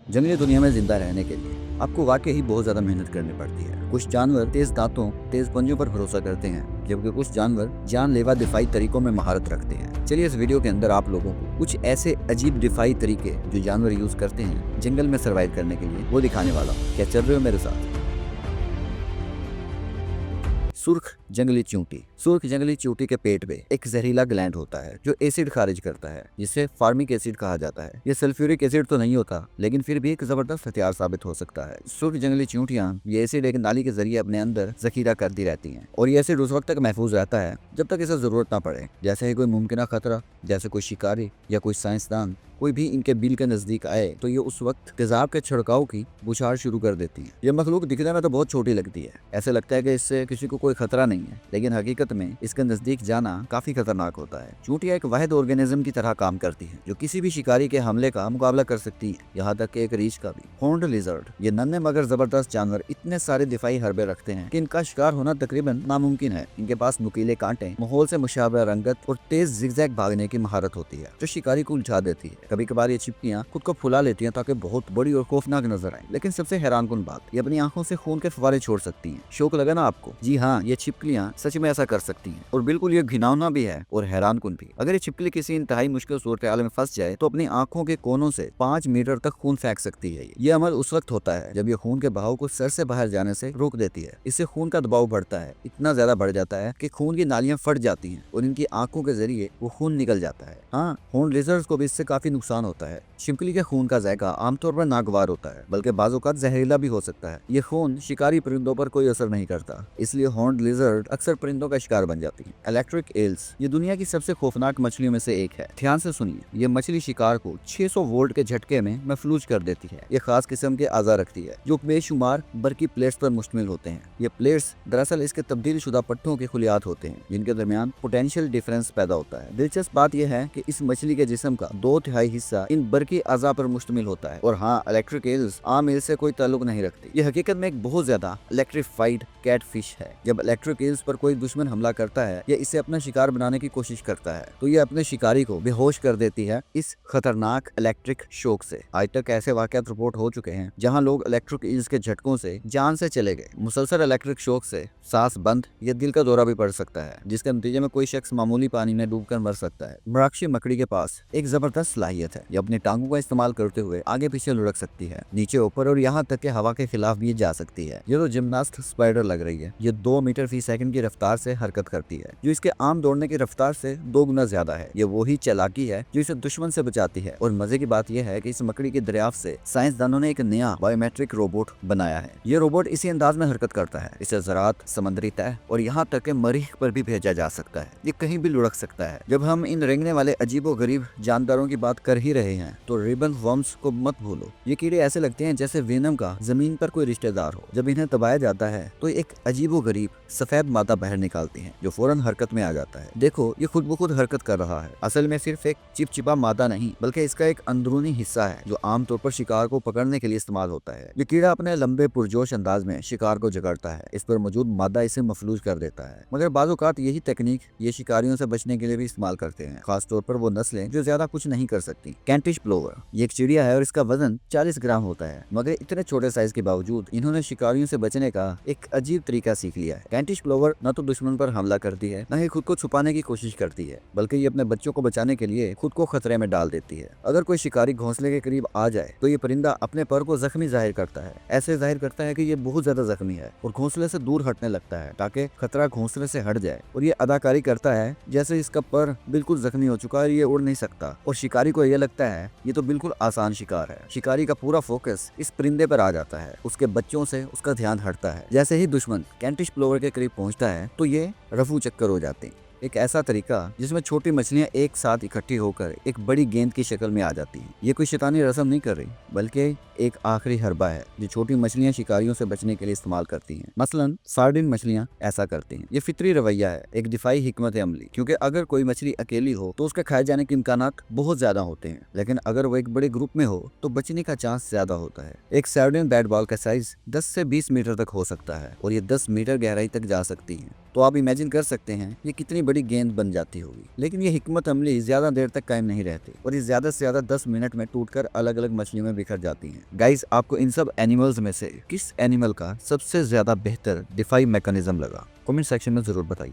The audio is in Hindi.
जंगली दुनिया में जिंदा रहने के लिए आपको वाकई ही बहुत ज्यादा मेहनत करनी पड़ती है। कुछ जानवर तेज दांतों, तेज पंजों पर भरोसा करते हैं, जबकि कुछ जानवर जानलेवा दिफाई तरीकों में महारत रखते हैं। चलिए इस वीडियो के अंदर आप लोगों को कुछ ऐसे अजीब दिफाई तरीके जो जानवर यूज करते हैं जंगल में सर्वाइव करने के लिए वो दिखाने वाला हूं। क्या चल रहे हो मेरे साथ? सुर्ख जंगली चींटी। सुर्ख जंगली चींटी के पेट में एक जहरीला ग्लैंड होता है जो एसिड खारिज करता है, जिसे फार्मिक एसिड कहा जाता है। ये सल्फ्यूरिक एसिड तो नहीं होता, लेकिन फिर भी एक जबरदस्त हथियार साबित हो सकता है। सुर्ख जंगली चींटियां ये एसिड एक नाली के जरिए अपने अंदर जखीरा करती रहती हैं, और ये एसिड उस वक्त तक महफूज रहता है जब तक इसे जरूरत ना पड़े। जैसे ही कोई मुमकिन खतरा, जैसे कोई शिकारी या कोई साइंसदान कोई भी इनके बिल के नजदीक आए, तो ये उस वक्त तेजाब के छिड़काव की बुछार शुरू कर देती है। ये मखलूक दिखने में तो बहुत छोटी लगती है, ऐसे लगता है कि इससे किसी को कोई खतरा नहीं है, लेकिन हकीकत में इसके नजदीक जाना काफी खतरनाक होता है। चींटियां एक वाहिद ऑर्गेनिज्म की तरह काम करती है जो किसी भी शिकारी के हमले का मुकाबला कर सकती है, यहाँ तक कि एक रीछ का भी। हॉर्न्ड लिजर्ड, ये नन्हे मगर जबरदस्त जानवर इतने सारे दिफाई हरबे रखते हैं कि इनका शिकार होना तकरीबन नामुमकिन है। इनके पास नुकीले कांटे, माहौल से मुशाबह रंगत और तेज जिगजैग भागने की महारत होती है जो शिकारी को उलझा देती है। कभी कभार ये चिपकियां खुद को फुला लेती हैं ताकि बहुत बड़ी और खौफनाक नजर आए, लेकिन सबसे हैरानकुन बात, ये अपनी आंखों से खून के फव्वारे छोड़ सकती हैं। शौक लगा ना आपको? जी हाँ, ये छिपकलियां सच में ऐसा कर सकती हैं, और बिल्कुल ये घिनौना भी है और हैरानकुन भी। अगर ये छिपकली किसी इंतहाई मुश्किल सूरत हाल में फंस जाए तो अपनी आंखों के कोनों से 5 मीटर तक खून फेंक सकती है। ये अमल उस वक्त होता है जब ये खून के बहाव को सर से बाहर जाने से रोक देती है। इससे खून का दबाव बढ़ता है, इतना ज्यादा बढ़ जाता है कि खून की नालियां फट जाती हैं और इनकी आंखों के जरिए वो खून निकल जाता है। हाँ, हॉर्न्ड लिजर्ड्स को भी इससे काफी नुकसान होता है। छिपकली के खून का जायका आमतौर पर नागवार होता है, बल्कि बाज़-औक़ात जहरीला भी हो सकता है। ये खून शिकारी परिंदों पर कोई असर नहीं करता, इसलिए हॉर्न्ड लिजर्ड अक्सर परिंदों का शिकार बन जाती है। इलेक्ट्रिक एल्स, ये दुनिया की सबसे खौफनाक मछलियों में से एक है। ध्यान से सुनिए, ये मछली शिकार को 600 वोल्ट के झटके में महफूज कर देती है। ये खास किस्म के आज़ा रखती है जो बेशुमार बरकी प्लेट्स पर मुश्तमिल होते हैं। ये प्लेट्स दरअसल इसके तब्दील शुदा पट्टों के खुलियात होते हैं, जिनके दरमियान पोटेंशियल डिफरेंस पैदा होता है। दिलचस्प बात यह है कि इस मछली के जिस्म का 2/3 हिस्सा इन बरकी आज़ा पर मुश्तमिल होता है। और हाँ, इलेक्ट्रिक एल्स आम एल से कोई ताल्लुक नहीं रखती। ये हकीकत में एक बहुत ज्यादा इलेक्ट्रीफाइड कैट फिश है। जब इलेक्ट्रिक एल्स पर कोई दुश्मन हमला करता है या इसे अपना शिकार बनाने की कोशिश करता है, तो ये अपने शिकारी को बेहोश कर देती है इस खतरनाक इलेक्ट्रिक शॉक से। आज तक ऐसे वाकयात रिपोर्ट हो चुके हैं जहां लोग इलेक्ट्रिक एल्स के झटकों से जान से चले गए। मुसलसल इलेक्ट्रिक शॉक से सांस बंद या दिल का दौरा भी पड़ सकता है, जिसके नतीजे में कोई शख्स मामूली पानी में डूबकर मर सकता है। मराक्षी मकड़ी के पास एक जबरदस्त सलाहियत है, ये अपनी टांगों का इस्तेमाल करते हुए आगे पीछे लुढ़क सकती है, नीचे ऊपर और यहाँ तक कि हवा के खिलाफ भी जा सकती है। ये तो जिम्नास्ट स्पाइडर लग रही है। ये 2 मीटर फी सेकंड की रफ्तार से हरकत करती है, जो इसके आम दौड़ने की रफ्तार से 2 गुना ज्यादा है। ये वही चालाकी है जो इसे दुश्मन से बचाती है। और मजे की बात यह है कि इस मकड़ी की दरियाफ्त से साइंसदानों ने एक नया बायोमेट्रिक रोबोट बनाया है। ये रोबोट इसी अंदाज में हरकत करता है। इसे ज़रात, समुद्री तह और यहाँ तक के मरीख पर भी भेजा जा सकता है। ये कहीं भी लुढ़क सकता है। जब हम इन रेंगने वाले अजीबो गरीब जानदारों की बात कर ही रहे हैं, तो रिबन वर्म्स को मत भूलो। ये कीड़े ऐसे लगते हैं जैसे वेनम का जमीन पर कोई रिश्तेदार हो। जब इन्हें दबाया जाता है तो एक अजीबो गरीब सफेद मादा बाहर निकालती है, जो फौरन हरकत में आ जाता है। देखो, ये खुद ब खुद हरकत कर रहा है। असल में सिर्फ एक चिपचिपा मादा नहीं, बल्कि इसका एक अंदरूनी हिस्सा है जो आमतौर पर शिकार को पकड़ने के लिए इस्तेमाल होता है। ये कीड़ा अपने लंबे पुरजोश अंदाज में शिकार को जकड़ता है। इस पर मौजूद मादा इसे मफलूज कर देता है। मगर बाज़ औक़ात यही तकनीक ये शिकारियों से बचने के लिए भी इस्तेमाल करते हैं, खासतौर पर वो नस्लें जो ज्यादा कुछ नहीं कर सकती। कैंटिश प्लोवर, ये एक चिड़िया है और इसका वजन 40 ग्राम होता है, मगर इतने छोटे साइज के बावजूद इन्होंने शिकारियों से बचने का एक अजीब तरीका सीख लिया है। कैंटिश प्लोवर न तो दुश्मन पर हमला करती है, न ही खुद को छुपाने की कोशिश करती है, बल्कि ये अपने बच्चों को बचाने के लिए खुद को खतरे में डाल देती है। अगर कोई शिकारी घोंसले के करीब आ जाए तो ये परिंदा अपने पर को जख्मी जाहिर करता है। ऐसे जाहिर करता है कि ये बहुत ज्यादा जख्मी है और घोंसले से दूर हटने लगता है ताकि खतरा घोंसले से हट जाए। और ये अदाकारी करता है जैसे इसका पर बिल्कुल जख्मी हो चुका है, ये उड़ नहीं सकता। और शिकारी को ये लगता है ये तो बिल्कुल आसान शिकार है। शिकारी का पूरा फोकस इस परिंदे पर आ जाता है, उसके बच्चों से उसका ध्यान हटता है। जैसे ही दुश्मन कैंटिश प्लोवर के करीब पहुंचता है तो ये रफू चक्कर हो जाते हैं। एक ऐसा तरीका जिसमें छोटी मछलियां एक साथ इकट्ठी होकर एक बड़ी गेंद की शक्ल में आ जाती हैं। ये कोई शैतानी रस्म नहीं कर रही, बल्कि एक आखिरी हरबा है जो छोटी मछलियां शिकारियों से बचने के लिए इस्तेमाल करती हैं। मसलन सार्डिन मछलियां ऐसा करती हैं। ये फितरी रवैया है, एक दिफाई हिकमत अमली, क्योंकि अगर कोई मछली अकेली हो तो उसके खाए जाने के इम्कानात बहुत ज्यादा होते हैं, लेकिन अगर वो एक बड़े ग्रुप में हो तो बचने का चांस ज्यादा होता है। एक सार्डिन बैट बॉल का साइज 10 से 20 मीटर तक हो सकता है और ये 10 मीटर गहराई तक जा सकती है। तो आप इमेजिन कर सकते हैं ये कितनी बड़ी गेंद बन जाती होगी। लेकिन ये हिकमत अमली ज्यादा देर तक कायम नहीं रहती और ये ज्यादा से ज्यादा 10 मिनट में टूटकर अलग अलग मछलियों में बिखर जाती हैं। गाइस, आपको इन सब एनिमल्स में से किस एनिमल का सबसे ज्यादा बेहतर डिफाई मैकेनिज्म लगा? कमेंट सेक्शन में जरूर बताइए।